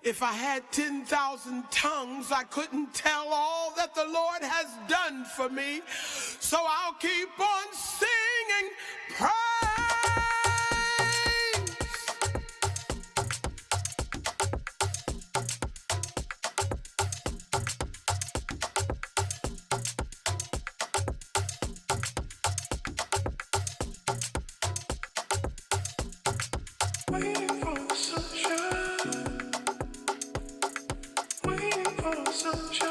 If I had 10,000 tongues, I couldn't tell all that the Lord has done for me. So I'll keep on singing praise. Waiting for the sunshine. Waiting for the sunshine.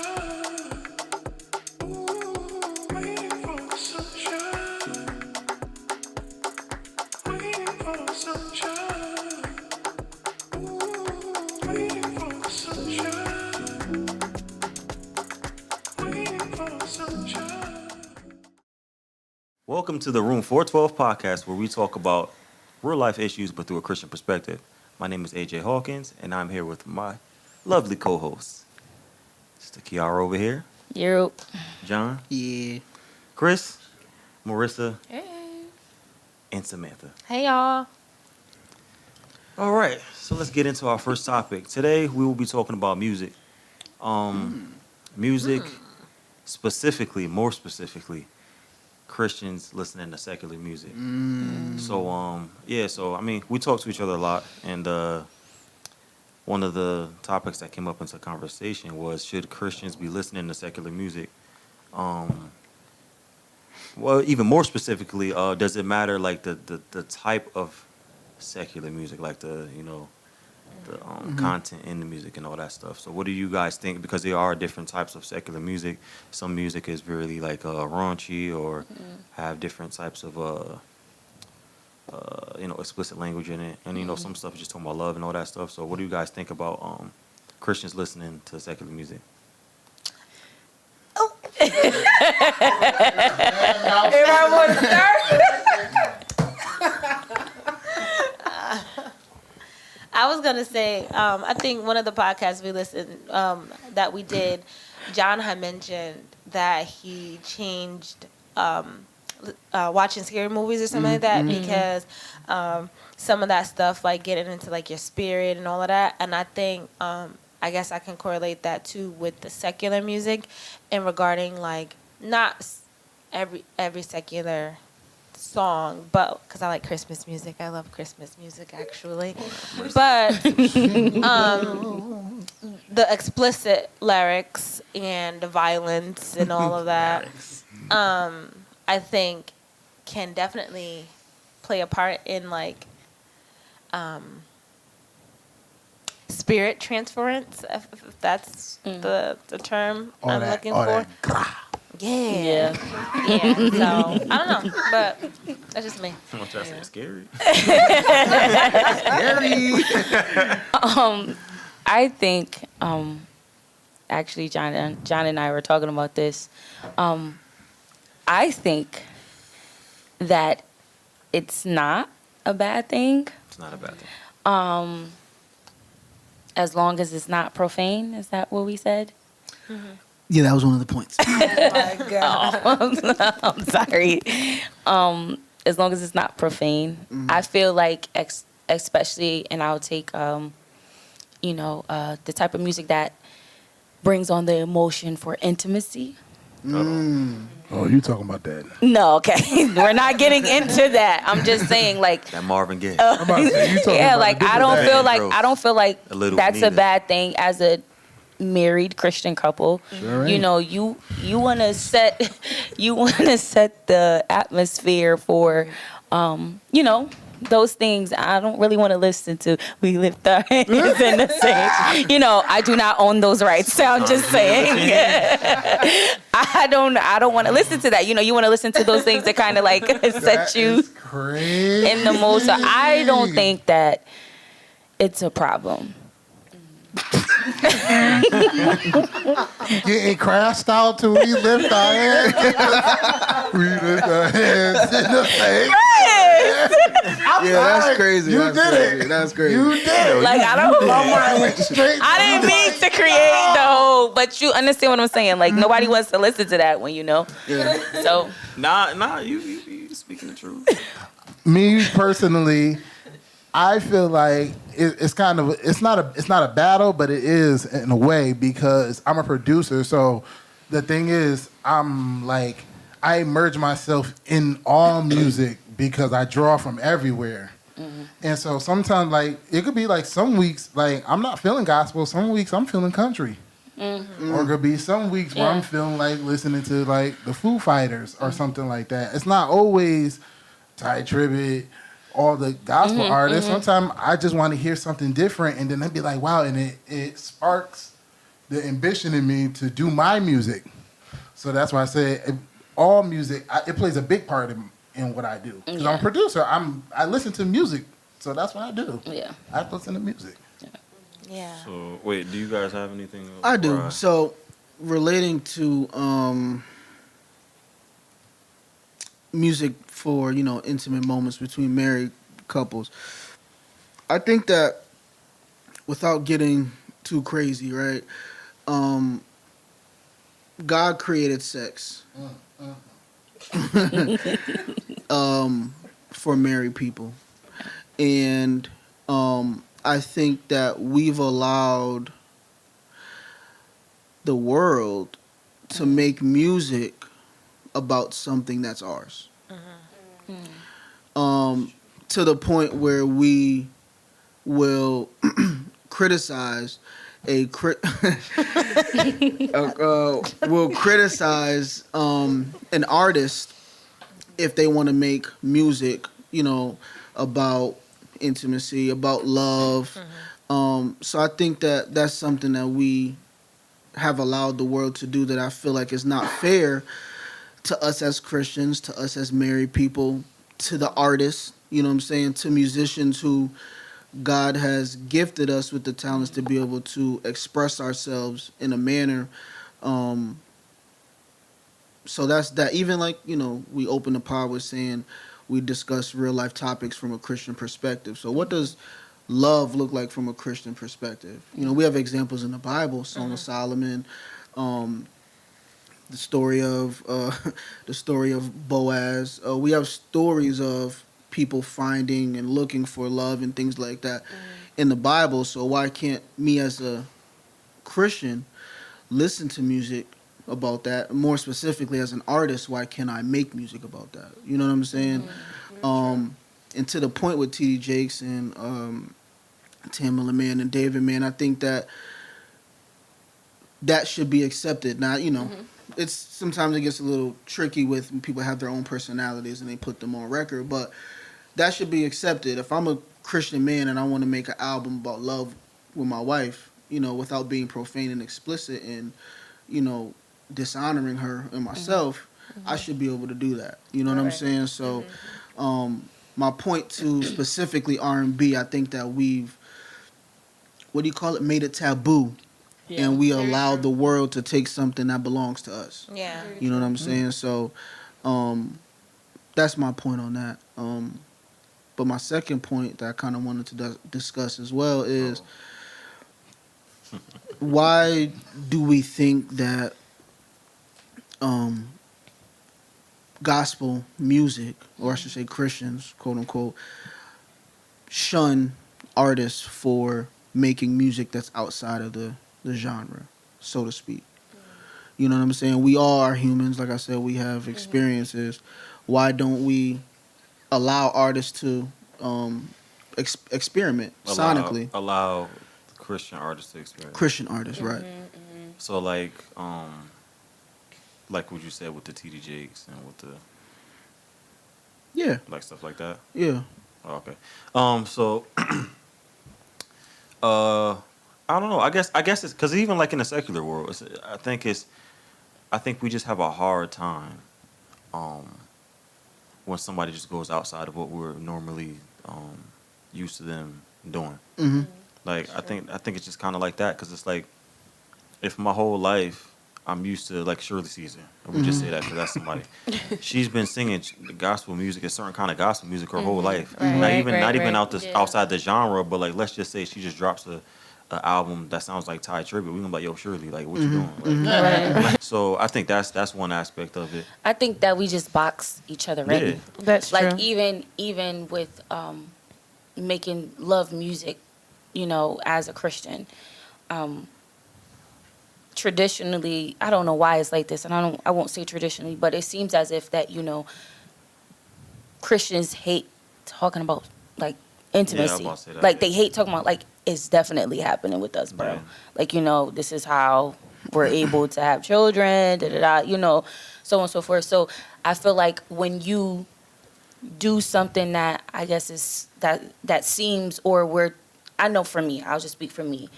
Ooh, waiting for the sunshine. Waiting for the sunshine. Ooh, waiting for the sunshine. Waiting for the sunshine. Welcome to the Room 412 podcast, where we talk about real life issues but through a Christian perspective. My name is AJ Hawkins, and I'm here with my lovely co-hosts. Mr. Kiara over here. Europe. John. Yeah. Chris. Marissa. Hey. And Samantha. Hey, y'all. All right, so let's get into our first topic. Today, we will be talking about music. Music, more specifically, Christians listening to secular music. So, we talk to each other a lot, and one of the topics that came up into conversation was, should Christians be listening to secular music? Well, even more specifically, does it matter, like, the type of secular music, like the content in the music and all that stuff? So what do you guys think? Because there are different types of secular music. Some music is really like raunchy or have different types of explicit language in it, and some stuff is just talking about love and all that stuff. So what do you guys think about Christians listening to secular music? Everybody want to start? I was going to say, I think one of the podcasts we listened, that we did, John had mentioned that he changed watching scary movies or something like that because some of that stuff, like getting into like your spirit and all of that. And I think, I guess I can correlate that too with the secular music and regarding like not every secular song, but because I like Christmas music. I love Christmas music actually. But the explicit lyrics and the violence and all of that, I think can definitely play a part in like spirit transference, if that's the term I'm looking for. Yeah. So I don't know, but that's just me. I'm trying to say scary. I think actually John and I were talking about this. I think that it's not a bad thing. It's not a bad thing. As long as it's not profane. Is that what we said? Yeah, that was one of the points. Oh my God. I'm sorry. As long as it's not profane. I feel like, especially, and I'll take, the type of music that brings on the emotion for intimacy. Oh, you talking about that? No, okay. We're not getting into that. I'm just saying, like, That Marvin Gaye. I'm about to say, you talking yeah, about like a I don't feel like A little that's a neither. bad thing as a married Christian couple. Sure You ain't. know, you want to set the atmosphere for those things. I don't really want to listen to we lift our hands in the same. I do not own those rights. So I'm just saying. I don't want to listen to that. You want to listen to those things that kind of like set you crazy. in the mood. So I don't think that it's a problem. Getting crashed out till we lift our hands. We lift our hands in the face. Yeah, that's crazy. You That's did crazy. it. That's crazy. You did it. Like I don't. My mind went straight. I didn't mean to create the whole, but you understand what I'm saying. Like nobody wants to listen to that when Yeah. So Nah, you speaking the truth. Me personally, I feel like it's kind of it's not a battle, but it is in a way because I'm a producer. So the thing is, I'm like I immerse myself in all music because I draw from everywhere. And so sometimes like it could be like some weeks like I'm not feeling gospel. Some weeks I'm feeling country. Or it could be some weeks where I'm feeling like listening to like the Foo Fighters or something like that. It's not always Ty Tribbett, all the gospel artists. Sometimes I just want to hear something different, and then I'd be like, wow, and it sparks the ambition in me to do my music. So that's why I say all music, it plays a big part in what I do. Because I'm a producer. I listen to music, so that's what I do. Yeah. I listen to music. Yeah. So wait, do you guys have anything? I do. Brian? So, relating to music for intimate moments between married couples, I think that without getting too crazy, right? God created sex for married people, and I think that we've allowed the world to make music about something that's ours. To the point where we will criticize will criticize an artist if they want to make music, about intimacy, about love. So I think that that's something that we have allowed the world to do that I feel like is not fair to us as Christians, to us as married people, to the artists, to musicians who God has gifted us with the talents to be able to express ourselves in a manner. So that's that. Even like, we open the pod with saying we discuss real life topics from a Christian perspective. So what does love look like from a Christian perspective? We have examples in the Bible, Song of Solomon, the story of Boaz. We have stories of people finding and looking for love and things like that in the Bible. So why can't me as a Christian listen to music about that? More specifically, as an artist, why can't I make music about that? You know what I'm saying? And to the point with T.D. Jakes and Tamala Man and David, man, I think that should be accepted. Now, it's sometimes it gets a little tricky with when people have their own personalities and they put them on record, but that should be accepted. If I'm a Christian man and I want to make an album about love with my wife, without being profane and explicit and, dishonoring her and myself, I should be able to do that. You know what I'm saying? So, my point to specifically R&B, I think that we've, made it taboo. Yeah. And we allowed the world to take something that belongs to us. Yeah. You know what I'm saying? So, that's my point on that. But my second point that I kind of wanted to discuss as well is why do we think that gospel music, or I should say Christians, quote unquote, shun artists for making music that's outside of the genre, so to speak? You know what I'm saying? We all are humans. Like I said, we have experiences. Why don't we allow artists to experiment sonically? Allow Christian artists to experiment. Christian artists, right? So like what you said with the T.D. Jakes and with the like stuff like that. Yeah. Oh, okay. So I don't know. I guess it's because even like in the secular world, I think we just have a hard time when somebody just goes outside of what we're normally used to them doing. Like I think it's just kind of like that, because it's like if my whole life I'm used to like Shirley Caesar, and we just say that because that's somebody. She's been singing gospel music, a certain kind of gospel music her whole life. Not even outside the genre, but like let's just say she just drops a album that sounds like Ty Tribbett. We gonna be like, yo, Shirley, like what you doing? Like, so I think that's one aspect of it. I think that we just box each other in. Yeah. That's true. Like even with making love music, you know, as a Christian. Traditionally, I don't know why it's like this, and I won't say traditionally, but it seems as if that, you know, Christians hate talking about like intimacy. about to say that, like yeah. they hate talking about like it's definitely happening with us, bro. Yeah. Like, you know, this is how we're able to have children, da da da, you know, so on and so forth. So I feel like when you do something that I guess is that seems, or where, I know for me, I'll just speak for me.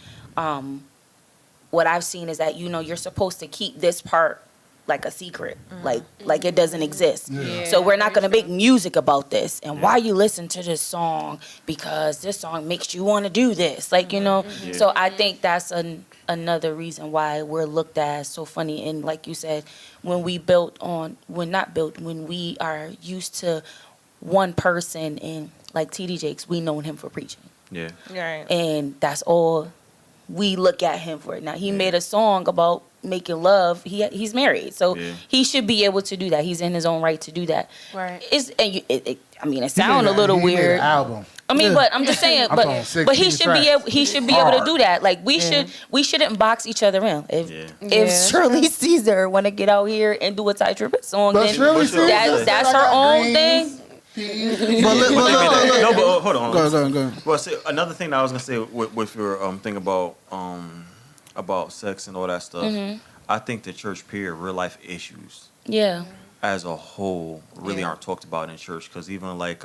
What I've seen is that, you know, you're supposed to keep this part like a secret, like it doesn't exist. Yeah. So we're not gonna make music about this. And why you listen to this song, because this song makes you want to do this, like, you know. Yeah. So I think that's another reason why we're looked at as so funny. And like you said, when we are used to one person, and like TD Jakes, we known him for preaching, Yeah. Right. and that's all we look at him for. Now he made a song about making love. He's married, so Yeah. he should be able to do that. He's in his own right to do that. Right. I mean, it sounds a little He made an weird. album. I mean, Yeah. but I'm just saying, I'm talking 16 he should be able to do that. Like we shouldn't box each other in. Yeah. If Yeah. Shirley Caesar want to get out here and do a Ty Tribbett song, But then Shirley Caesar, that's I her got own greens, thing. peas. But look, No, but hold on. Go on. Well, see, another thing that I was gonna say with your thing about sex and all that stuff. Mm-hmm. I think the church period, real life issues Yeah. as a whole really Yeah. aren't talked about in church, because even like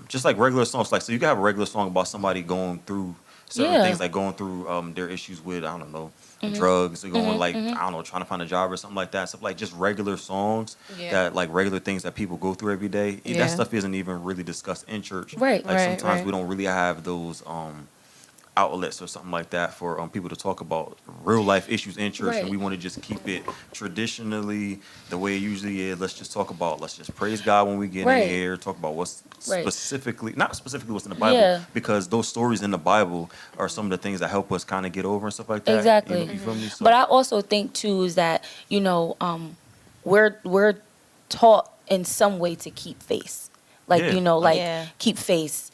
just like regular songs, like, so you can have a regular song about somebody going through certain Yeah. things, like going through their issues with, I don't know, drugs, or going like, I don't know, trying to find a job or something like that. Stuff like just regular songs Yeah. that, like, regular things that people go through every day. Yeah. That stuff isn't even really discussed in church. Right. Like Right, sometimes right. we don't really have those outlets or something like that for people to talk about real life issues in church, Right. and we want to just keep it traditionally the way it usually is. Let's just praise God when we get Right. in here, talk about what's Right. not specifically what's in the Bible, Yeah. because those stories in the Bible are some of the things that help us kind of get over and stuff like that. Exactly. You feel me? So, But I also think too is that, you know, we're taught in some way to keep face, like, Yeah. you know, like Yeah. keep face,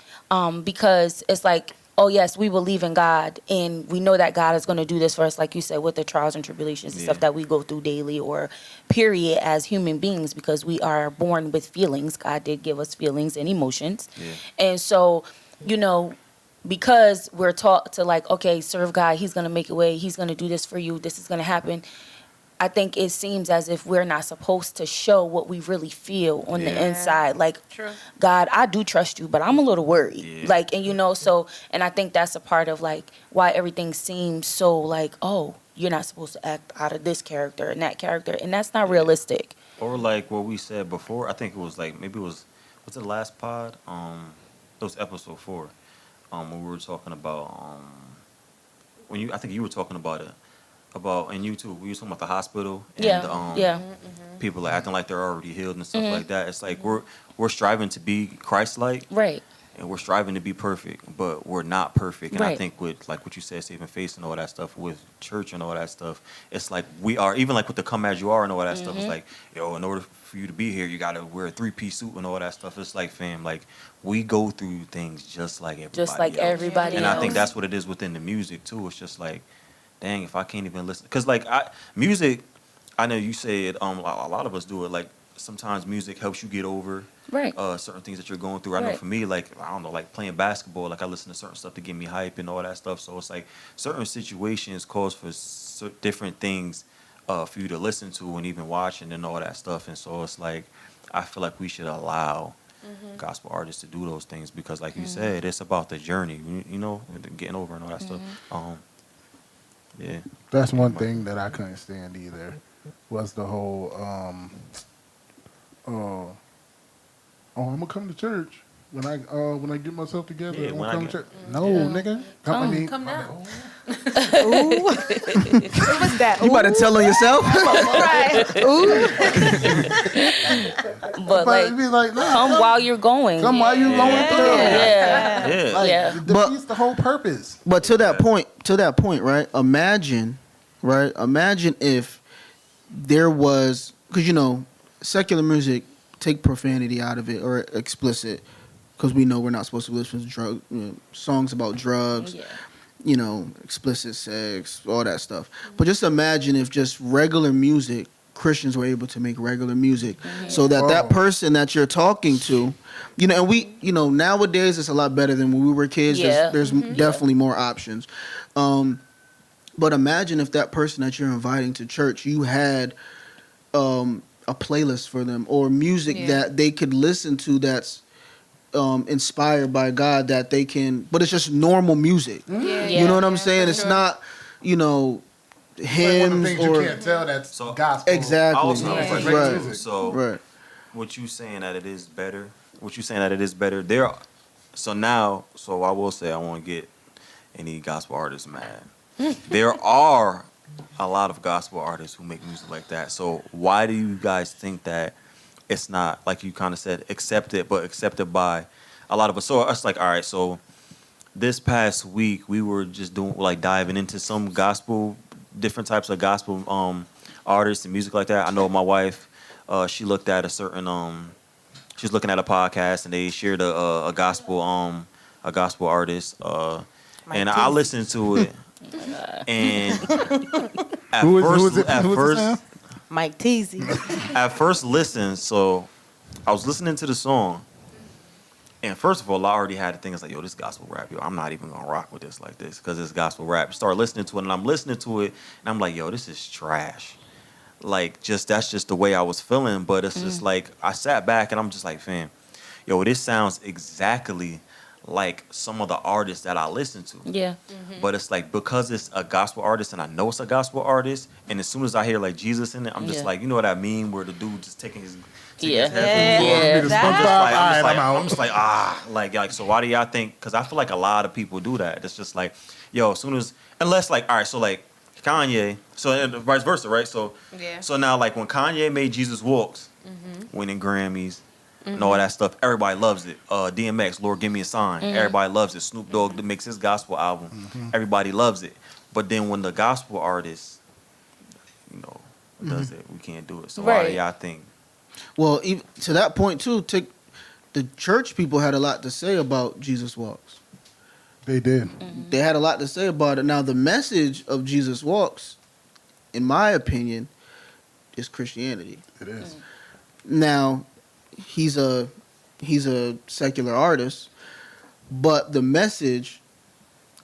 because it's like, oh yes, we believe in God, and we know that God is going to do this for us, like you said, with the trials and tribulations and Yeah. stuff that we go through daily, or period, as human beings, because we are born with feelings. God did give us feelings and emotions, Yeah. and so, you know, because we're taught to, like, okay, serve God, he's going to make a way, he's going to do this for you, this is going to happen. I think it seems as if we're not supposed to show what we really feel on the Yeah. inside. Like, True. God, I do trust you, but I'm a little worried. Yeah. Like, and you know, so, and I think that's a part of like why everything seems so like, oh, you're not supposed to act out of this character and that character, and that's not realistic. or like what we said before, I think it was like, maybe it was it the last pod? It was episode 4. When we were talking about I think you were talking about it. And you too, we were talking about the hospital and Yeah, yeah, people are acting like they're already healed and stuff like that. It's like we're striving to be Christ-like, right, and we're striving to be perfect, but we're not perfect. And I Right. think with, like what you said, saving face and all that stuff, with church and all that stuff, it's like we are, even like with the come as you are and all that stuff, it's like, yo, in order for you to be here, you gotta wear a 3-piece suit and all that stuff. It's like, fam, like, we go through things just like everybody just like else. everybody And else. I think that's what it is within the music too. It's just like, dang, if I can't even listen, because like music, I know you said a lot of us do it. Like sometimes music helps you get over right, certain things that you're going through. I know Right. for me, like, I don't know, like playing basketball, like I listen to certain stuff to get me hype and all that stuff. So it's like certain situations cause for different things for you to listen to and even watching and all that stuff. And so it's like, I feel like we should allow gospel artists to do those things, because like you said, it's about the journey, you know, getting over and all that stuff. Yeah. That's one thing that I couldn't stand either, was the whole, oh, I'm gonna come to church when I get myself together. Yeah, I'm when gonna I come to get- church. No, nigga, Come now. You about to tell on yourself? but like, But be like, nah, come while you're going. come while you going through. Yeah, Yeah. Like, Yeah. it But- defeats the whole purpose. But to that point, right? Imagine if there was, because you know, secular music take profanity out of it or explicit, because we know we're not supposed to listen to songs about drugs, Yeah. Explicit sex, all that stuff. But just imagine if just regular music, Christians were able to make regular music, so that that person that you're talking to, and we, nowadays it's a lot better than when we were kids. Yeah. There's definitely more options. But imagine if that person that you're inviting to church, you had a playlist for them or music that they could listen to that's inspired by God, that they can, but it's just normal music. You know what I'm saying? It's not, hymns things or you can't tell that's So- gospel. exactly. I also have a question Right. too. So, Right. what you saying that it is better? What you saying that it is better? So I will say I won't get any gospel artists mad. There are a lot of gospel artists who make music like that. So why do you guys think that it's not, like you kind of said, accepted, but accepted by a lot of us? So it's like, all right, so this past week we were just diving into some gospel, different types of gospel artists and music like that. I know my wife, she looked at a certain she's looking at a podcast and they shared a gospel artist, and I listened to it. And at Who first, is it? Sam? Mike Teasy. at first listen, so I was listening to the song, and first of all, I already had the thing. It's like, yo, this gospel rap, yo, I'm not even gonna rock with this like this because it's gospel rap. Start listening to it, and I'm listening to it, and I'm like, yo, this is trash. Like, that's just the way I was feeling. But it's just like I sat back and I'm just like, fam, yo, this sounds exactly like some of the artists that I listen to. Yeah. But it's like, because it's a gospel artist and I know it's a gospel artist, and as soon as I hear like Jesus in it, I'm just like, you know what I mean? Where the dude just taking his Yeah. headphones off. Yeah. I'm just like, so why do y'all think? Because I feel like a lot of people do that. It's just like, yo, as soon as, unless like, all right, so like Kanye, so and vice versa, right? So so now like when Kanye made Jesus Walks, winning Grammys, and all that stuff, everybody loves it. DMX, Lord Give Me a Sign, everybody loves it. Snoop Dogg makes his gospel album, everybody loves it. But then when the gospel artist, does it, we can't do it. So why do Right. y'all think? Well, even to that point too, the church people had a lot to say about Jesus Walks. They did. They had a lot to say about it. Now, the message of Jesus Walks, in my opinion, is Christianity. It is. Now, he's a secular artist, but the message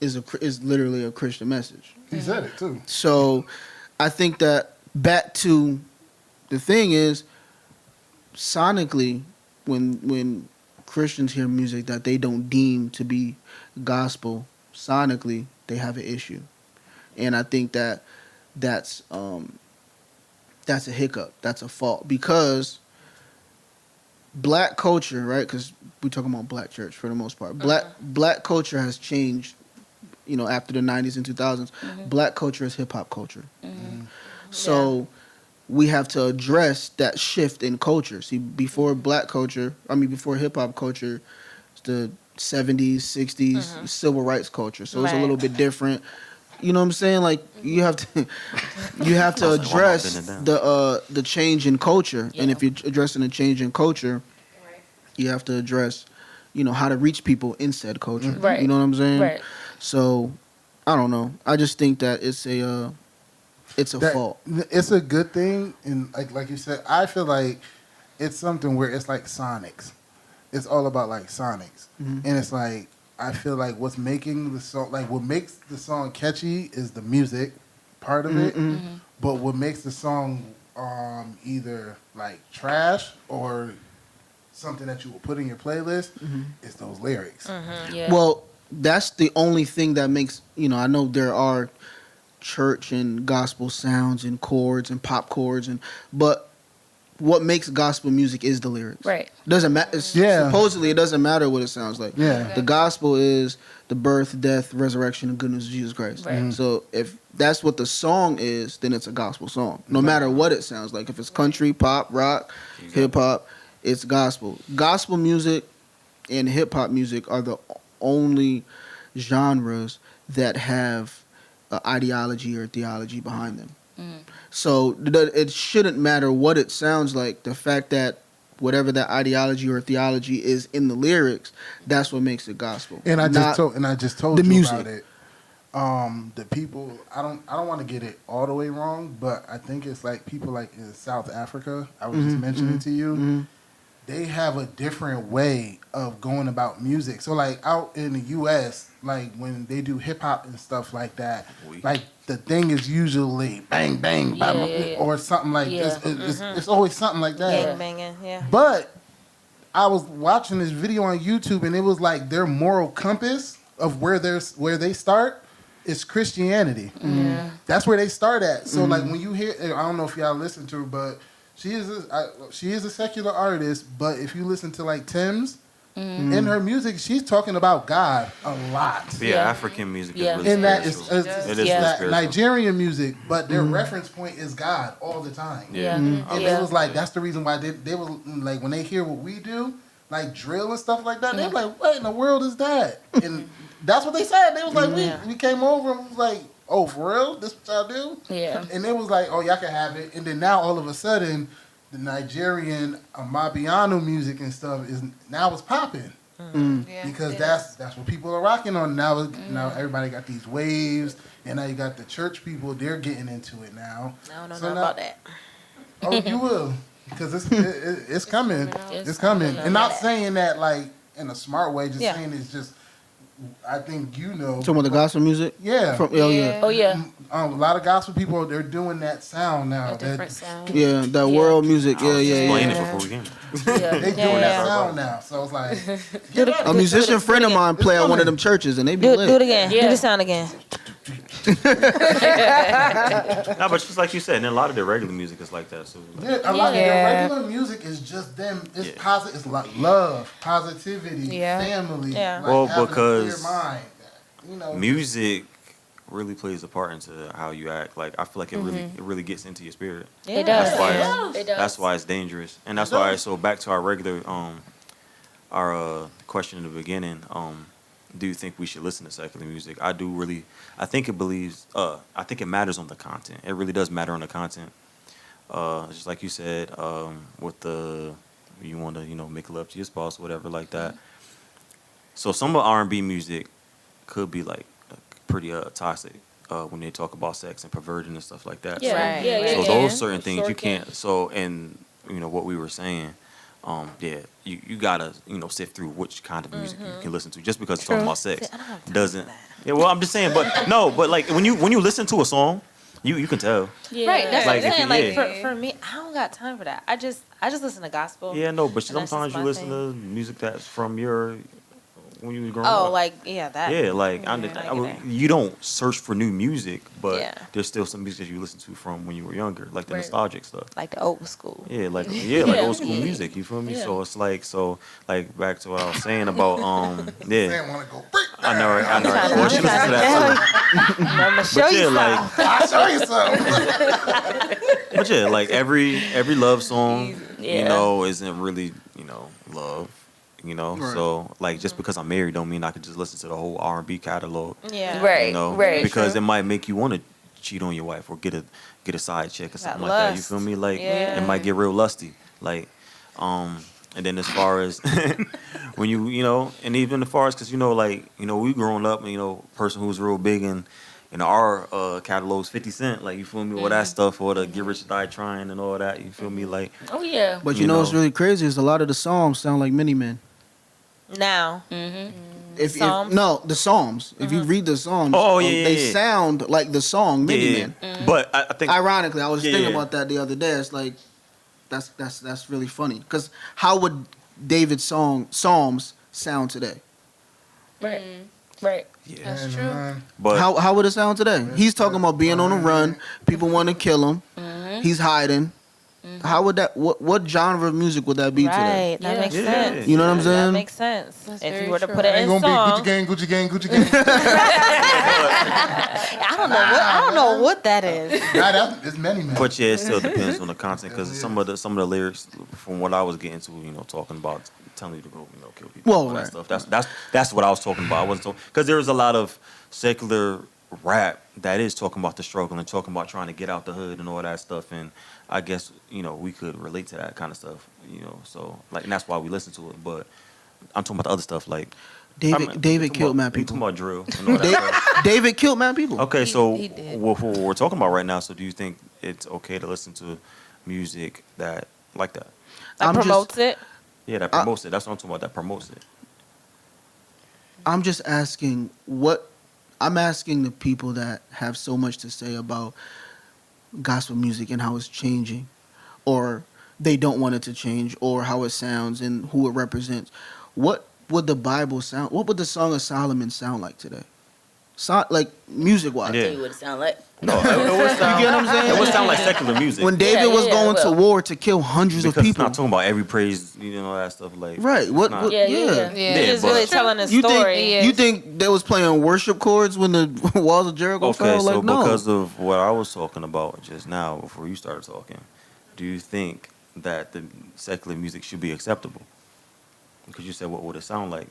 is literally a Christian message. He said it too. So, I think that back to the thing is, sonically, when Christians hear music that they don't deem to be gospel, sonically they have an issue, and I think that that's a hiccup, that's a fault, because black culture, right? Because we're talking about black church for the most part. Black culture has changed, after the 90s and 2000s. Black culture is hip hop culture. So we have to address that shift in culture. See, before before hip hop culture, it's the 70s, 60s, civil rights culture. So it's a little bit different. You know what I'm saying? Like, you have to address the change in culture. And if you're addressing the change in culture, you have to address, how to reach people in said culture. Right. You know what I'm saying? Right. So I don't know. I just think that it's a fault. It's a good thing, and like you said, I feel like it's something where it's like Sonics. It's all about like Sonics, and it's like, I feel like what's making the song, like what makes the song catchy is the music part of it, but what makes the song either like trash or something that you will put in your playlist is those lyrics. Yeah. Well, that's the only thing that makes, I know there are church and gospel sounds and chords and pop chords, but what makes gospel music is the lyrics. Right. Doesn't matter. Supposedly, it doesn't matter what it sounds like. Yeah. The gospel is the birth, death, resurection, and goodness of Jesus Christ. Right. So if that's what the song is, then it's a gospel song. No matter what it sounds like. If it's country, pop, rock, hip hop, it's gospel. Gospel music and hip hop music are the only genres that have ideology or theology behind them. So it shouldn't matter what it sounds like. The fact that whatever that ideology or theology is in the lyrics, that's what makes it gospel. And I Not just told the you music. about it. The people, I don't want to get it all the way wrong, but I think it's like people like in South Africa. I was just mentioning to you. They have a different way of going about music. So like out in the U.S., like when they do hip hop and stuff like that, like the thing is usually bang bang, bang or something like this. It's always something like that. Gang banging, yeah. But I was watching this video on YouTube, and it was like their moral compass of where they start is Christianity. That's where they start at. So like when you hear, I don't know if y'all listen to her, but she is a secular artist. But if you listen to like Tim's in her music, she's talking about God a lot. Yeah, African music is Yeah. really And that spiritual. is It is that really spiritual. Nigerian music, but their reference point is God all the time. Yeah. And it was like that's the reason why they were like when they hear what we do, like drill and stuff like that, they're like, what in the world is that? And that's what they said. They was like, we came over and was like, oh, for real? This what y'all do? Yeah. And it was like, oh, y'all can have it. And then now all of a sudden, the Nigerian Amapiano music and stuff is now it's popping. Because that's what people are rocking on now. Now everybody got these waves, and now you got the church people. They're getting into it now. I don't know So nothing now- about that. Oh, you will, because it's coming. It's coming. And not saying that like in a smart way. Just Yeah. saying it's just. I think you know. talking about the gospel music. Yeah. Oh yeah. A lot of gospel people they're doing that sound now. A different sound. Yeah, that world music. Yeah, Explain yeah. it before we came. Yeah. They doing that sound now. So it's like A musician friend of mine play at one of them churches, and they be Do lit. it again. Yeah. Do the sound again. No, but just like you said, and a lot of the regular music is like that. So a lot of Yeah. their regular music is just them. It's positive. It's like love, positivity, Yeah. family. Yeah. Like Well, having a because clear mind. You know, music really plays a part into how you act. Like I feel like it really gets into your spirit. Yeah. It does. That's why It does. That's why it's dangerous, and that's why. So back to our regular question in the beginning. Do you think we should listen to secular music? I do really. I think it matters on the content. It really does matter on the content. Just like you said, with you want to make love to your spouse or whatever like that. So some of R&B music could be like pretty toxic when they talk about sex and perverting and stuff like that. Yeah. So, Right. Yeah. so Yeah. those certain things Sure you can't. So and what we were saying, you gotta sift through which kind of music you can listen to. Just because it's talking about sex See, I don't have time doesn't. for that. Yeah, well, I'm just saying, but like when you listen to a song, you can tell. Yeah. Right, that's Like, what I'm if saying. you- Like yeah. for me, I don't got time for that. I just listen to gospel. Yeah, no, but And that's just sometimes you my listen thing. to music that's from when you were growing up. Oh, like that. Yeah, like I get it. you don't search for new music, but Yeah. there's still some music that you listen to from when you were younger, like the Right. nostalgic stuff. Like the old school. Yeah, like Yeah. old school music. You feel me? Yeah. So it's like back to what I was saying about yeah. man want to go break. I know, right? I'm Well, she trying listens to that too. I'm gonna show But you yeah, something. like, I'll show you something. but yeah, like every love song, Yeah. isn't really love. Right. So like just because I'm married don't mean I can just listen to the whole R&B catalog. Yeah. Right. Right. Because it might make you want to cheat on your wife or get a side chick or something like that. You lust. feel me? Like Yeah. it might get real lusty. Like and then as far as when and even as far as because we growing up and person who's real big in our catalogs 50 Cent, like you feel me, all that stuff, or the Get Rich or Die Trying and all that, you feel me, like Oh yeah. But You you know what's know. really crazy is a lot of the songs sound like mini men. Now. If Psalms? no, the Psalms. If you read the Psalms, Oh, yeah, they yeah. sound like the song Mini yeah. Man. But I think Ironically, I was Yeah, thinking yeah. about that the other day. It's like that's really funny because how would David's Psalms sound today? Right. Right. yeah, That's true. but How would it sound today? He's talking about being on the run. People want to kill him. He's hiding. How would that? What genre of music would that be today? Right. That Yeah. makes Yeah. sense. You know what I'm That saying? makes sense. That's If very you were to true. put it Ain't in gonna song, be Gucci gang, Gucci gang, Gucci gang. I don't know what that is. It's many men. But yeah, it still depends on the content because some of the lyrics from what I was getting to, talking about telling you to go, kill people. Well, all that right. stuff. That's what I was talking about. I wasn't talking because there was a lot of secular rap that is talking about the struggle and talking about trying to get out the hood and all that stuff. And I guess, we could relate to that kind of stuff, so like, and that's why we listen to it. But I'm talking about the other stuff, like David killed mad We people. talking about drill and all that stuff. David killed mad people. Okay, so he did. what we're talking about right now. So do you think it's okay to listen to music that like that? That I'm just- promotes it. Yeah, that promotes it. That's what I'm talking about. That promotes it. I'm just asking I'm asking the people that have so much to say about gospel music and how it's changing, or they don't want it to change, or how it sounds and who it represents. What would the Bible sound? What would the Song of Solomon sound like today? Like music wise. I'll Yeah. tell you what it sound like. No, it would sound. You get what I'm saying? It would sound like secular music. When David was yeah, going to well. war to kill hundreds because of it's people. not talking about every praise, that stuff. Like Right. What? not- what Yeah, yeah. yeah, Yeah, Yeah, he's but- really telling a You story. think you think they was playing worship chords when the walls of Jericho Okay, fell? so Like, no. because of what I was talking about just now, before you started talking, do you think that the secular music should be acceptable? Because you said, what would it sound like?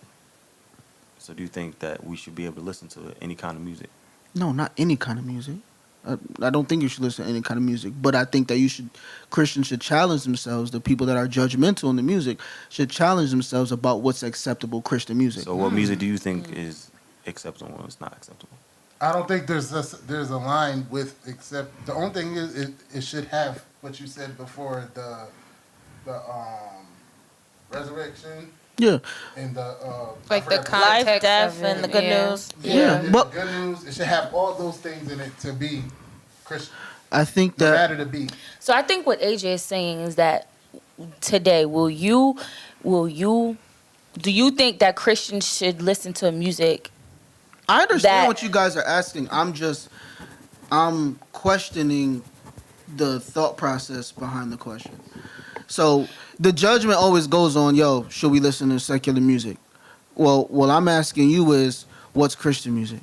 So do you think that we should be able to listen to any kind of music? No, not any kind of music. I don't think you should listen to any kind of music, but I think that Christians should challenge themselves. The people that are judgmental in the music should challenge themselves about what's acceptable Christian music. So what music do you think is acceptable and what's not acceptable? I don't think there's a line with except the only thing is it should have what you said before the resurrection Yeah, and the Like I the forgot Life, context death, of and it, the good yeah. news. Yeah, the but- good news. It should have all those things in it to be Christian. I think No that matter to be. So I think what AJ is saying is that today, do you think that Christians should listen to music? I understand that- what you guys are asking. I'm questioning the thought process behind the question. So the judgment always goes on, should we listen to secular music? Well, what I'm asking you is, what's Christian music?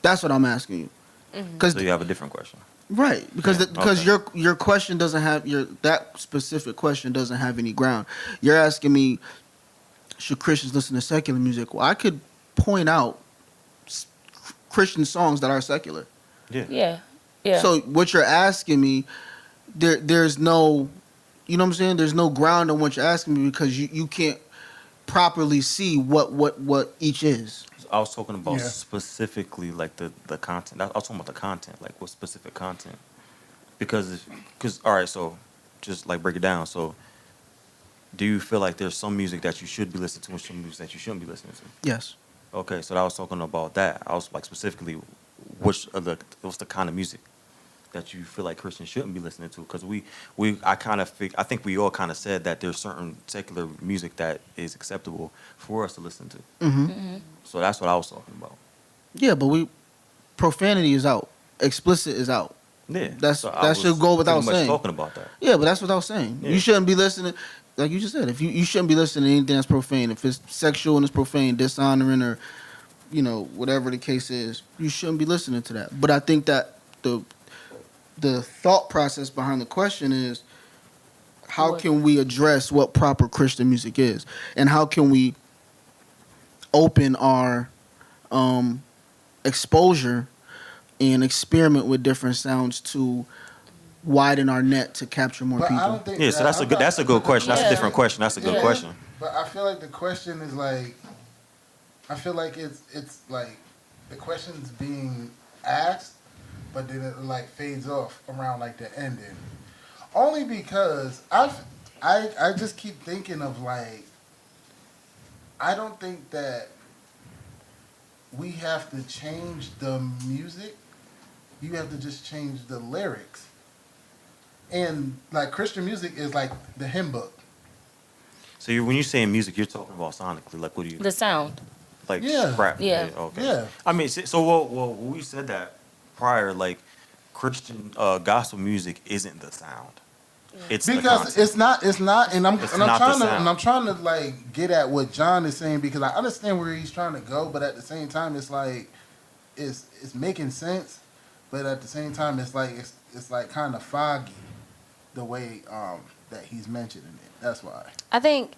That's what I'm asking you. Because So you have a different question. right, because Yeah, because okay. your question doesn't have that specific question doesn't have any ground. You're asking me, should Christians listen to secular music? Well, I could point out Christian songs that are secular. Yeah. Yeah. So what you're asking me, there's no, you know what I'm saying? There's no ground on what you're asking me because you can't properly see what each is. I was talking about Yeah. specifically like the content. I was talking about the content, like what specific content. Because all right, so just like break it down. So do you feel like there's some music that you should be listening to and some music that you shouldn't be listening to? Yes. Okay, so I was talking about that. I was like specifically, what's the kind of music that you feel like Christians shouldn't be listening to? Because I think we all kind of said that there's certain secular music that is acceptable for us to listen to. Mm-hmm. So that's what I was talking about. Yeah, but profanity is out. Explicit is out. Yeah, That's- I that should was go without pretty much saying. talking about that. Yeah, but that's what I was saying. Yeah. You shouldn't be listening, like you just said. If you shouldn't be listening to anything that's profane. If it's sexual and it's profane, dishonoring, or whatever the case is, you shouldn't be listening to that. But I think that the thought process behind the question is, how What? can we address what proper Christian music is, and how can we open our exposure and experiment with different sounds to widen our net to capture more But I people. don't think Yeah, so that's a good question. That's a different question. That's a good Yeah. question. But I feel like the question is like, I feel like it's like the question's being asked, but then it like fades off around like the ending. Only because I just keep thinking of like, I don't think that we have to change the music. You have to just change the lyrics. And like Christian music is like the hymn book. So when you're saying music, you're talking about sonically. Like, what do you the sound. like? Yeah. Rap. Yeah. Okay. Yeah. I mean, so well, we said that prior. Like, Christian gospel music isn't the sound. It's the Because content. it's not, and I'm It's and I'm not the trying to sound. and I'm trying to like get at what John is saying because I understand where he's trying to go, but at the same time, it's like it's making sense, but at the same time, it's like kind of foggy the way that he's mentioning it. That's why. I think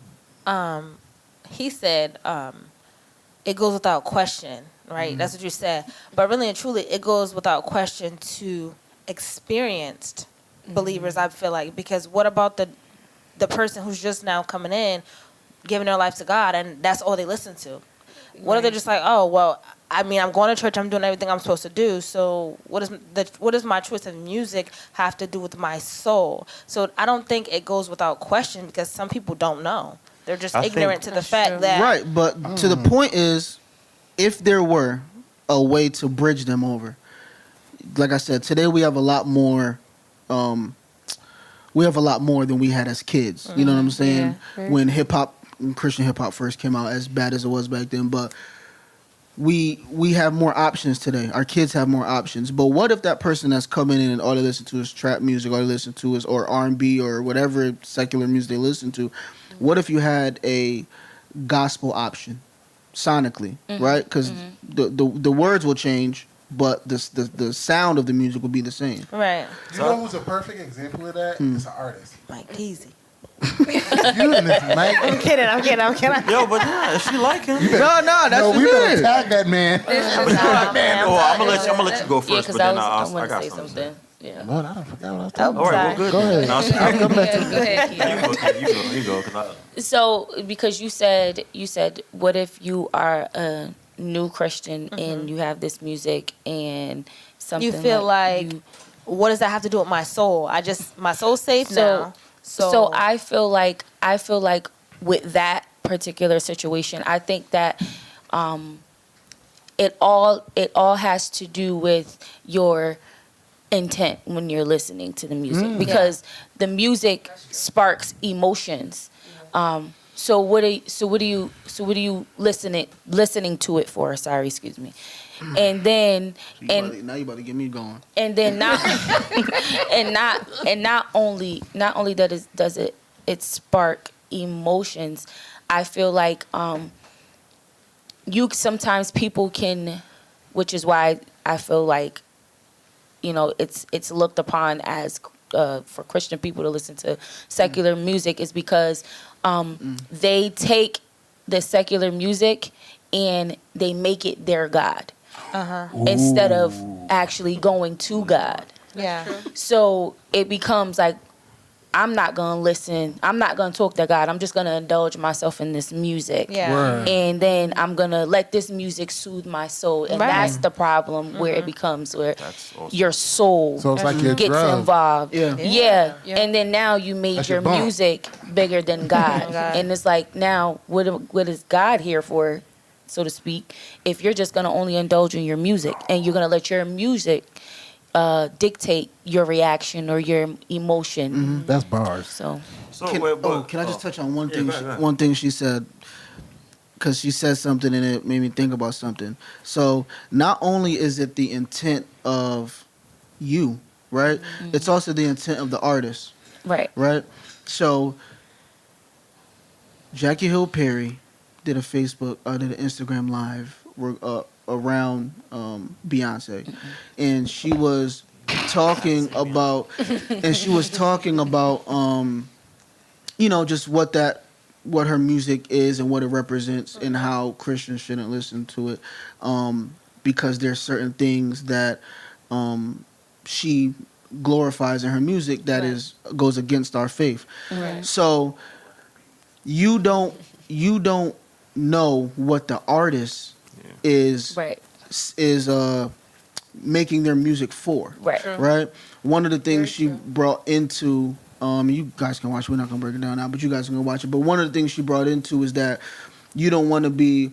he said it goes without question right? That's what you said. But really and truly, it goes without question to experienced believers, I feel like, because what about the person who's just now coming in, giving their life to God, and that's all they listen to? What if they're just like, oh, well, I mean, I'm going to church, I'm doing everything I'm supposed to do, so what does my choice of music have to do with my soul? So I don't think it goes without question, because some people don't know. They're just ignorant to the fact that... Right, but to the point is, if there were a way to bridge them over, like I said, today we have a lot more... we have a lot more than we had as kids. You know what I'm saying? Yeah. When Christian hip hop first came out, as bad as it was back then, but we have more options today. Our kids have more options. But what if that person that's coming in and all they listen to is trap music, all they listen to is or R&B or whatever secular music they listen to? What if you had a gospel option sonically, right? Because the words will change, but the sound of the music will be the same. Right. You know who's a perfect example of that? It's an artist. Mike Peasy. You and this Mike. I'm kidding. Yo, but yeah, if she like him. No, that's No, we better tag that man. I'm gonna let you go Yeah, first, because but then I I want to got say something. something. Yeah. Lord, I don't forget what I was talking All right, well, good. Go ahead. No, I'll come back to Go ahead, Keith. you go. 'Cause So, because you said, what if you are a new Christian and you have this music and something You feel like, what does that have to do with my soul? My soul's safe now. So I feel like with that particular situation, I think that it all has to do with your intent when you're listening to the music, because the music sparks emotions. So what are you listening to it for? Sorry, excuse me. And then Now you about to get me going. and then not not only does it spark emotions, I feel like sometimes people can, which is why I feel like, it's looked upon as for Christian people to listen to secular music, is because they take the secular music and they make it their God. Instead of actually going to God. Yeah. So it becomes like, I'm not going to listen. I'm not going to talk to God. I'm just going to indulge myself in this music. Yeah. Word. And then I'm going to let this music soothe my soul. And Right. that's the problem where it becomes where That's awesome. your soul So it's like your gets drug. involved. Yeah. Yeah. Yeah. And then now you made That's your your bump. music bigger than God. God. And it's like, now what is God here for, so to speak, if you're just going to only indulge in your music and you're going to let your music dictate your reaction or your emotion. That's bars. So Can I just touch on one thing? go ahead. One thing she said, because she said something and it made me think about something. So not only is it the intent of you, right? It's also the intent of the artist, right. right? So Jackie Hill Perry did an Instagram live around Beyonce, and she was talking about, just what her music is and what it represents and how Christians shouldn't listen to it, because there's certain things that she glorifies in her music that goes against our faith. Right. So you don't know what the artist is Right. making their music for. Right. True. Right? One of the things she brought into you guys can watch it, we're not gonna break it down now, but you guys can go watch it. But one of the things she brought into is that you don't want to be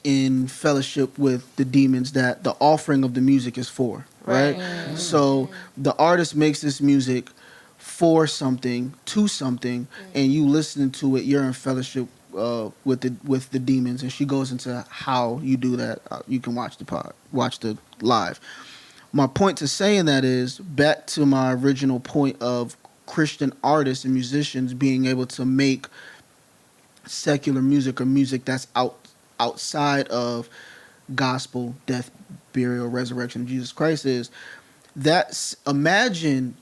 in fellowship with the demons that the offering of the music is for. Right? So the artist makes this music for something, to something, and you listening to it, you're in fellowship with the demons. And she goes into how you do that. You can watch the live. My point to saying that is back to my original point of Christian artists and musicians being able to make secular music or music that's outside of gospel, death, burial, resurrection of Jesus Christ is that. Imagine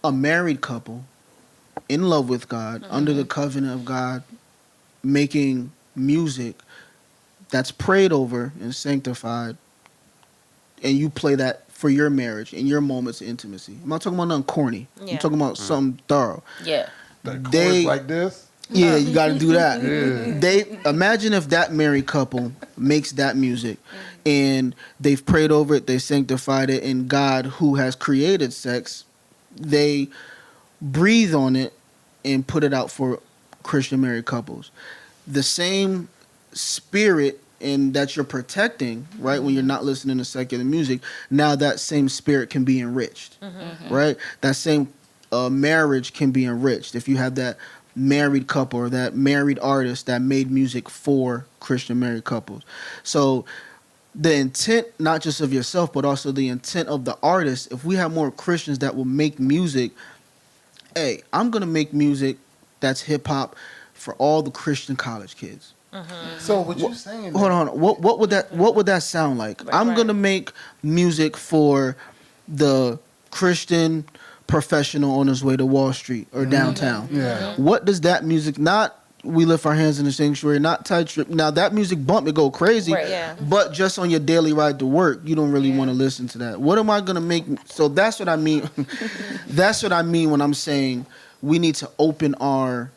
a married couple in love with God, under the covenant of God, making music that's prayed over and sanctified, and you play that for your marriage and your moments of intimacy. I'm not talking about nothing corny. Yeah. I'm talking about something thorough. Yeah. The chords They- like this. Yeah, you got to do that. Yeah. They imagine if that married couple makes that music, and they've prayed over it, they sanctified it, and God, who has created sex, they breathe on it and put it out for Christian married couples. The same spirit and that you're protecting, right? When you're not listening to secular music, now that same spirit can be enriched, right? That same marriage can be enriched if you have that married couple or that married artist that made music for Christian married couples. So the intent, not just of yourself, but also the intent of the artist, if we have more Christians that will make music, hey, I'm going to make music that's hip hop for all the Christian college kids. So what you saying? Hold on. What would that sound like? I'm right. gonna make music for the Christian professional on his way to Wall Street or downtown. Yeah. What does that music? Not we lift our hands in the sanctuary. Not tight strip. Now that music bump it go crazy. Right. Yeah. But just on your daily ride to work, you don't really want to listen to that. What am I gonna make? So that's what I mean. That's what I mean when I'm saying we need to open our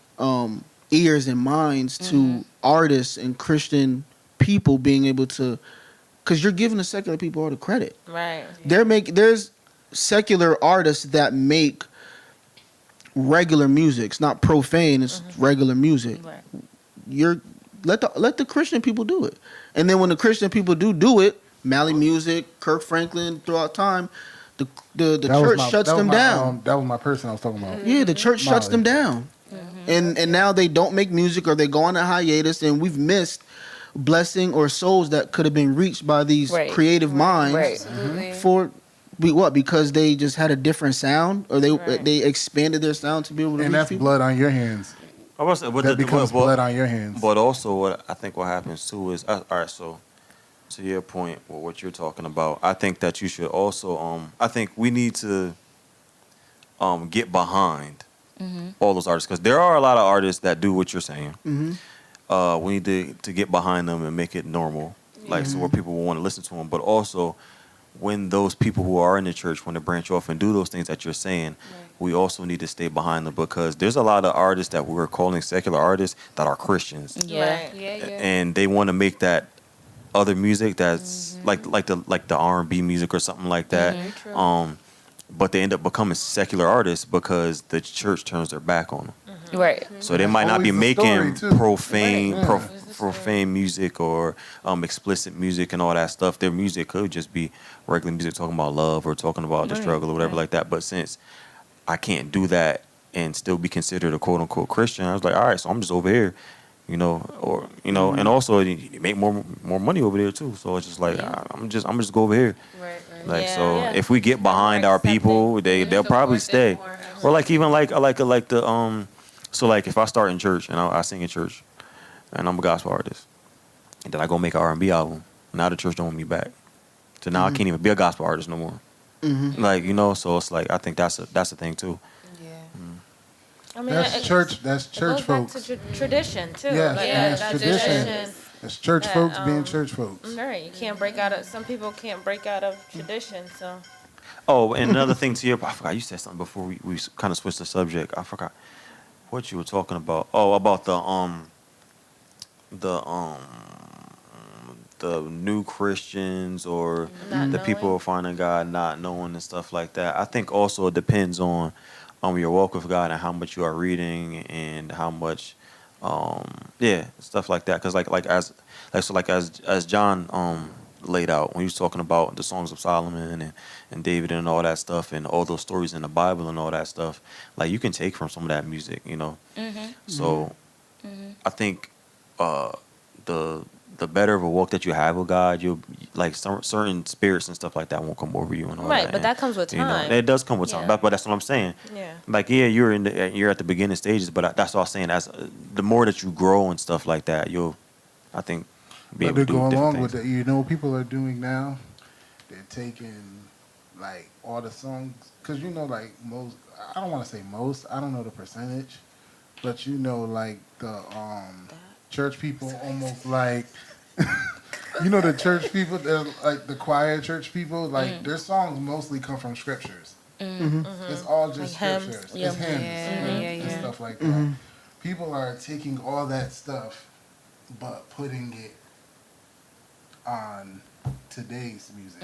ears and minds to artists and Christian people being able to, because you're giving the secular people all the credit. Right. There's secular artists that make regular music. It's not profane. It's regular music. Right. Let the Christian people do it, and then when the Christian people do it, Mally Music, Kirk Franklin, throughout time, the church shuts them down. That was my person I was talking about. Yeah, the church shuts them Molly. down. And now they don't make music or they go on a hiatus, and we've missed blessing or souls that could have been reached by these Right. creative minds Right. Absolutely. for because they just had a different sound or Right. they expanded their sound to be able to And reach that's people. blood on your hands. I was saying, That becomes blood on your hands. But also, what I think what happens too is, all right. So, to your point, with what you're talking about, I think that you should also, I think we need to, get behind all those artists because there are a lot of artists that do what you're saying. We need to get behind them and make it normal, like so where people will want to listen to them. But also, when those people who are in the church want to branch off and do those things that you're saying, we also need to stay behind them because there's a lot of artists that we're calling secular artists that are Christians, Yeah. Right. Yeah, yeah. and they want to make that other music that's like the R&B music or something like that. True. But they end up becoming secular artists because the church turns their back on them. Right. So they might not be Always the story, making too. profane, Right. profane music or explicit music and all that stuff. Their music could just be regular music talking about love or talking about the struggle or whatever like that. But since I can't do that and still be considered a quote unquote Christian, I was like, all right, so I'm just over here, and also you make more money over there too. So it's just like I'm just go over here. Right, right. Like Yeah. so, Yeah. if we get behind our people, they'll probably stay. Or like even like the so like if I start in church and I sing in church, and I'm a gospel artist, and then I go make an R&B album, now the church don't want me back. So now I can't even be a gospel artist no more. Like so it's like I think that's a thing too. Yeah. I mean, That's church. That's it church goes back folks. to tradition too. Yes, Like, and it's that tradition. It's church that, folks being church folks. Right. You can't break out of. Some people can't break out of tradition. So. Oh, and another thing to your, I forgot you said something before we kind of switched the subject. I forgot what you were talking about. Oh, about the new Christians or Not the people who knowing. are finding God not knowing and stuff like that. I think also it depends on your walk with God and how much you are reading and how much stuff like that. Because as John laid out when he was talking about the songs of Solomon and David and all that stuff and all those stories in the Bible and all that stuff, like you can take from some of that music, So I think the better of a walk that you have with God, you'll like certain spirits and stuff like that won't come over you and all Right, that. but that comes with time. It does come with time. Yeah. But that's what I'm saying. Yeah. Like you're at the beginning stages, but that's what I'm saying. As the more that you grow and stuff like that, you'll, I think, be But able to to do go different along things. with it, you know what people are doing now? They're taking like all the songs, because like most, I don't want to say most, I don't know the percentage, but like the church people almost like You know the church people, like the choir church people, like their songs mostly come from scriptures. It's all just Like hymns. scriptures. Yeah. It's hymns and stuff like that. People are taking all that stuff, but putting it on today's music.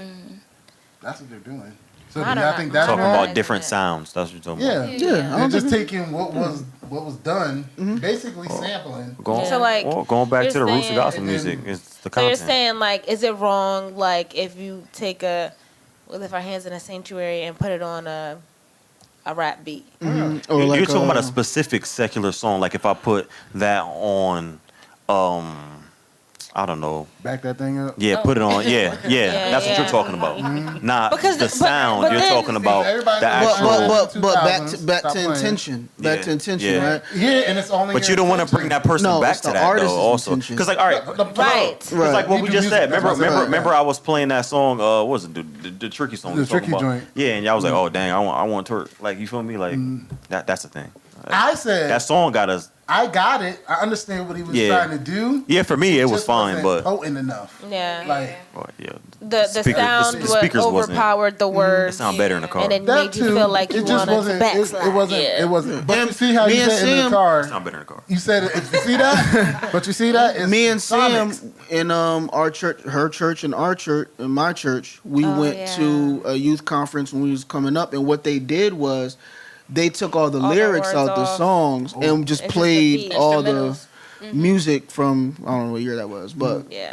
That's what they're doing. So I do don't y'all know. think that's Talking wrong? about different sounds. That's what you're talking Yeah, about. Yeah, I They're don't just think taking what was done, basically sampling. Going, So, like, going back you're to the roots of saying- gospel music, it's the So you're content. saying, like, is it wrong, like, if you take we lift our hands in a sanctuary and put it on a rap beat? Or You're like, talking about a specific secular song. Like if I put that on, I don't know. Back that thing up. Yeah, put it on. Yeah, that's what you're talking about. Not Because the but sound. You're then- talking about Everybody the knows actual. but back 2000s, to stop playing. intention. Back Yeah, to intention, yeah. right? Yeah, and it's only. But you don't want to bring that person No, back it's to the that though. artist's Also, intention. because like, all right, Right. it's like what You we do just music, said. that's what I said. Remember, I was playing that song. What was it the tricky song? The we talking Tricky about? joint. Yeah, and y'all was like, oh dang, I want to twerk. Like you feel me? Like that's the thing. I said That song got us. I got it. I understand what he was Yeah. trying to do. Yeah, for me it was Just fine, wasn't but potent enough. Yeah. Like yeah, The speaker- sound the speakers wasn't- overpowered the it words. sound better in the car. And it that made you too. feel like you it just wanted to wasn't. backslide. It wasn't. Yeah. It wasn't. But Him- you see how me you and said in the Sam- car. sound better in the car. You said it. You see that? But you see that? It's Me and Sam sonics. in our church, her church, and our church, and my church, we went yeah. to a youth conference when we was coming up, and what they did was they took all the All the lyrics words out the off. songs and just It's just the played beat. all the Instrumentals. music from I don't know what year that was, but Yeah.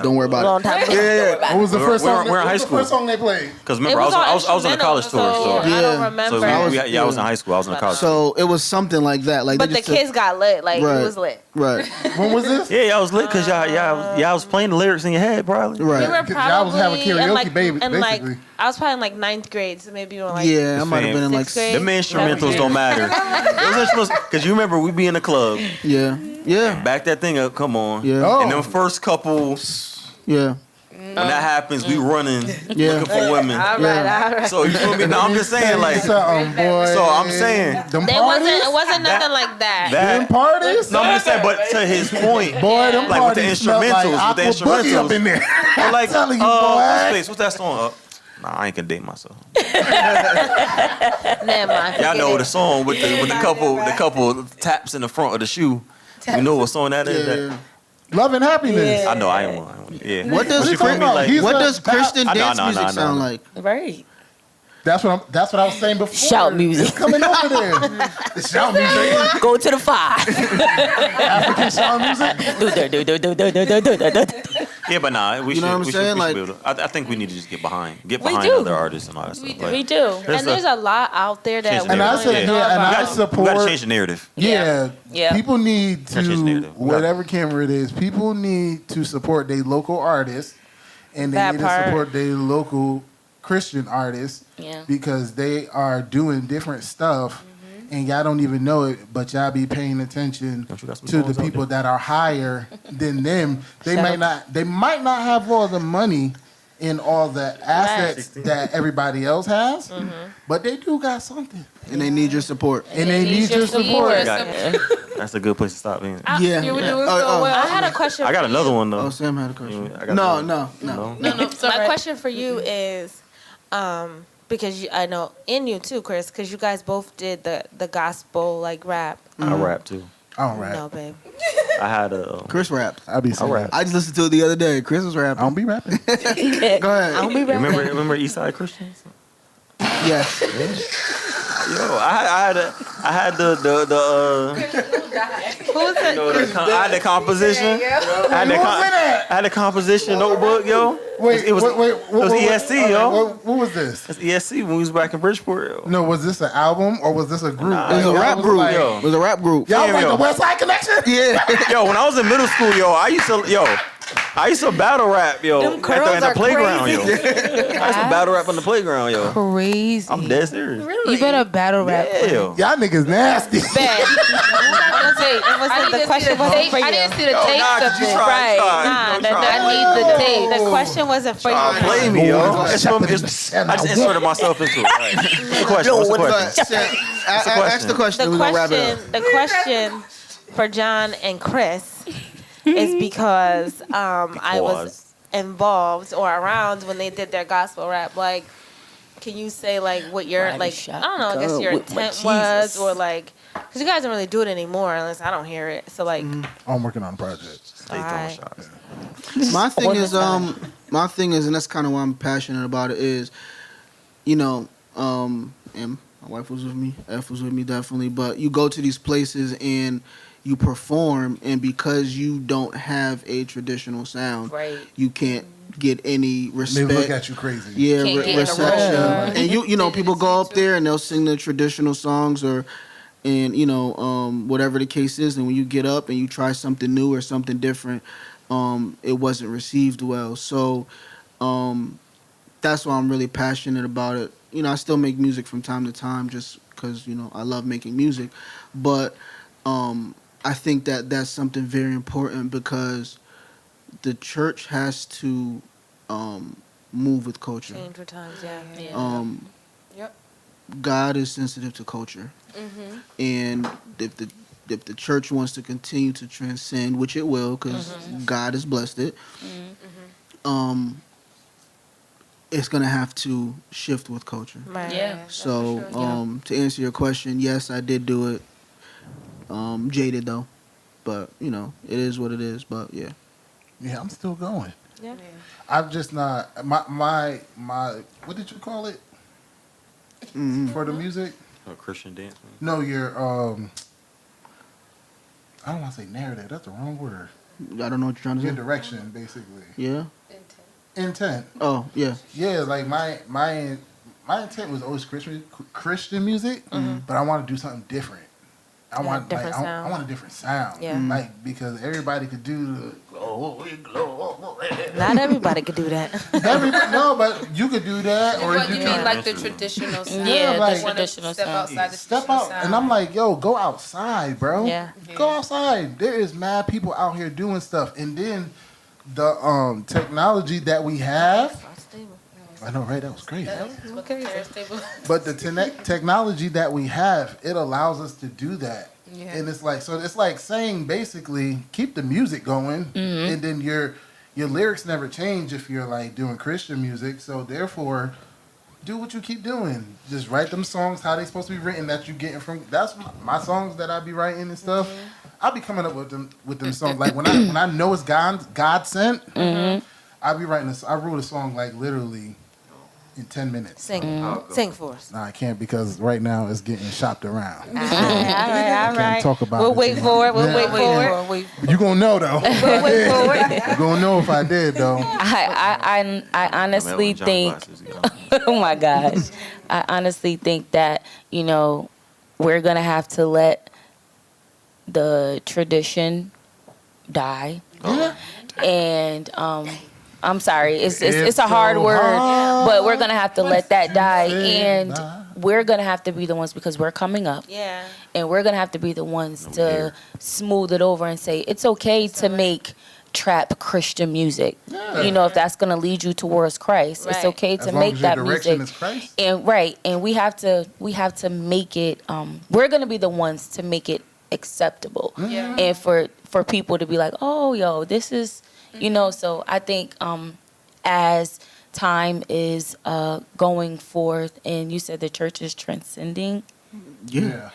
don't worry about Long it. time ago. What was the We're- first we're- song? we're in what high was the school. first song they played? Because It remember, I was on a college tour, so so I don't Yeah. remember. so I was- I was in high school. I was on a college. So it was something like that. Like but they the just took- kids got lit. Like, Right. it was lit. right, When was this? Yeah, y'all was lit because y'all was playing the lyrics in your head, probably. We right. were Because y'all was having probably in, karaoke, like, baby, and like basically. I was probably in like 9th grade, so maybe you were like Yeah, I might have been in like Sixth grade. Them instrumentals don't matter. Those instrumentals, because you remember we be in the club, yeah, back that thing up, come on. Yeah. Oh. And them first couple, yeah. when that happens, we running, Yeah. looking for women. all right, all right. So you feel me? No, I'm just saying, like, Something, boy. So I'm saying- them It parties. wasn't nothing like that. Them that. parties. No, I'm just saying, but to his point, Boy, them like with the parties smelled like instrumentals, with the Aqua Boogie up instrumentals. in there. or like, telling you, what's boy. that song? Nah, I ain't gonna date myself. Never mind. Y'all forget know it. the song with the couple taps in the front of the shoe. You know what song that is? Yeah. That, Love and happiness. I know I ain't one. Yeah. What does you feel me? Like, He's what a- does Christian I know, dance I know, music I know, sound I know. like? Right. That's what I was saying before. Shout music. It's coming over there. The shout music. Go to the 5. African shout music. Do. yeah, but nah, we You know should. what I'm we saying? should Like- be able to, I think we need to just get behind We do. other artists and all that stuff. Like, We do. And there's a lot out there that Change we the And I don't narrative. said, even know yeah, and about. I we support. gotta change the narrative. Yeah. Yeah. People need Gotta change the to, narrative. We got- whatever camera it is, people need to support their local artists and they That need part. to support their local Christian artists Yeah. because they are doing different stuff and y'all don't even know it, but y'all be paying attention Don't you got some to the songs out people there? that are higher than them. They Shut might not have all the money and all the assets that everybody else has, but they do got something. And they need your support. And they need your support. Got- That's a good place to stop. Ain't it? Yeah. You were doing Oh, so oh. well. I had a question. I got for another you. one though. Oh, Sam had a question. I got No, another no, one. no. My question for you is, because I know in you too, Chris, because you guys both did the gospel like rap. I rap too. All right. No, babe. I had a. Chris raps. I be saying rap. that. I just listened to it the other day. Chris was I rapping. don't be rapping. Go ahead. I'll be right back. Remember Eastside Christians? Yes. Yo, I had the Who's it? you know, I had the composition. I had the composition notebook, yo. Wait, it was wait, it was ESC, yo. What was this? It's ESC when we was back in Bridgeport, yo. No, was this an album or was this a group? Nah, It was a Y'all rap group. like- yo. It was a rap group. Y'all Damn, like yo. the West Side Connection? Yeah. Yo, when I was in middle school, yo, I used to battle rap, yo, Them at curls the are playground, crazy. yo. I used to battle rap on the playground, yo. Crazy. I'm dead serious. You better battle rap. Yeah, yo. Y'all niggas nasty. Bad. The question wasn't for you. I didn't see the Yo, tapes nah, of 'cause you it. tried, Right. you Nah, tried. I need the tape. The question wasn't for you. Play me, yo. I just inserted myself into it. Right. What's the question? What's the But, question? Sam, ask the question. The We're gonna wrap it question, up. the question for John and Chris is because I was Because. involved or around when they did their gospel rap. Like, can you say like what your Ride a like I don't know, I guess shotgun your with my intent was, Jesus. or like, because you guys don't really do it anymore unless I don't hear it. So like, I'm working on a project. Stay throwing Alright. shots. My thing All is, the time. my thing is, and that's kind of why I'm passionate about it. Is, you know, and my wife was with me, F was with me definitely. But you go to these places and you perform, and because you don't have a traditional sound, Right. you can't get any They respect. look at you crazy. Yeah, Can't get in a reception. room. And you know, people go up there and they'll sing the traditional songs and you know, whatever the case is. And when you get up and you try something new or something different, it wasn't received well. So, that's why I'm really passionate about it. You know, I still make music from time to time just because, you know, I love making music. But, I think that that's something very important because the church has to move with culture. change for times, yeah. Yep. God is sensitive to culture, and if the church wants to continue to transcend, which it will, because God has blessed it, it's gonna have to shift with culture. Right. Yeah. So, to answer your question, yes, I did do it. Jaded though, but you know, it is what it is. But yeah. Yeah, I'm still going. Yeah. I'm just not my what did you call it for the music? A Christian dance. Man. No, your I don't want to say narrative. That's the wrong word. I don't know what you're trying to Your say. direction, basically. Yeah. Intent. Oh yeah. Yeah, like my intent was always Christian music, but I want to do something different. I Yeah, want different I sound. want a different sound. Yeah. Like because everybody could do the glory. Not everybody could do that. No, but you could do that, or What you you can mean, like the traditional sound? Yeah, like- the traditional Step sound. outside the step traditional out. sound. And I'm like, yo, go outside, bro. Yeah. Go outside. There is mad people out here doing stuff, and then the technology that we have. I know, right? That was crazy. But the technology that we have, it allows us to do that. Yeah. And it's like saying basically keep the music going, and then your lyrics never change if you're like doing Christian music. So therefore, do what you keep doing. Just write them songs how they supposed to be written that you getting from. That's my songs that I be writing and stuff. I'll be coming up with them songs like when I know it's God sent. I'll be writing this. I wrote a song like literally in 10 minutes. Sing for us. Nah, I can't because right now it's getting shopped around. All right. Can't talk about We'll it wait too for it. much. We'll Yeah. wait for it. You gonna know though. We'll wait for it. You gonna know if I did though. I honestly John think, Glasses, you know. oh my gosh, I honestly think that, you know, we're gonna have to let the tradition die. Yeah. And I'm sorry, it's a so hard word, hard but we're gonna have to let that die, say and bye. we're gonna have to be the ones because we're coming up, Yeah. and we're gonna have to be the ones to here. smooth it over and say it's okay to make trap Christian music. You know, if that's gonna lead you towards Christ, it's Right. okay As to long make as your that direction music. is Christ. And we have to make it. We're gonna be the ones to make it acceptable, Yeah. and for people to be like, oh, yo, this is, you know. So I think as time is going forth, and you said the church is transcending. Yeah.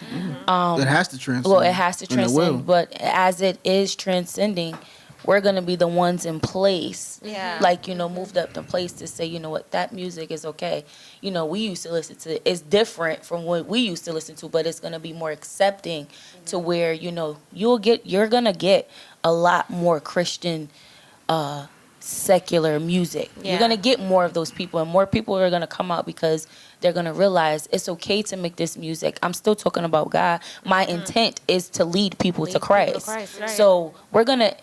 Yeah. It has to transcend. Well, it has to and it will. transcend, but as it is transcending, we're gonna be the ones in place. Yeah. Like, you know, moved up in place to say, you know what, that music is okay. You know, we used to listen to, it's different from what we used to listen to, but it's gonna be more accepting to where, you know, you're gonna get a lot more Christian secular music. Yeah. You're gonna get more of those people, and more people are gonna come out because they're gonna realize it's okay to make this music. I'm still talking about God. My intent is to lead people Lead to people to Christ. Christ, right. So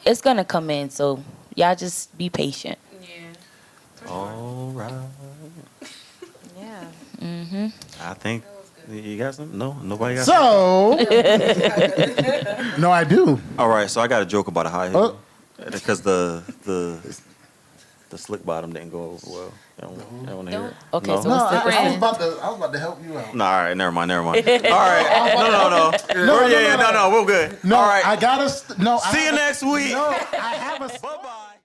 it's gonna come in. So y'all just be patient. Yeah. All right. Yeah. I think you got something? No, nobody got something. So no, I do. All right, so I got a joke about a high heel because the the slick bottom didn't go over well. I don't want to hear it. Okay, No? so No, what's the I was about to help you out. No, all right, never mind. All right, no. No, Yeah, no, we're good. No, all right. I gotta. No, See you next week. No, I have a.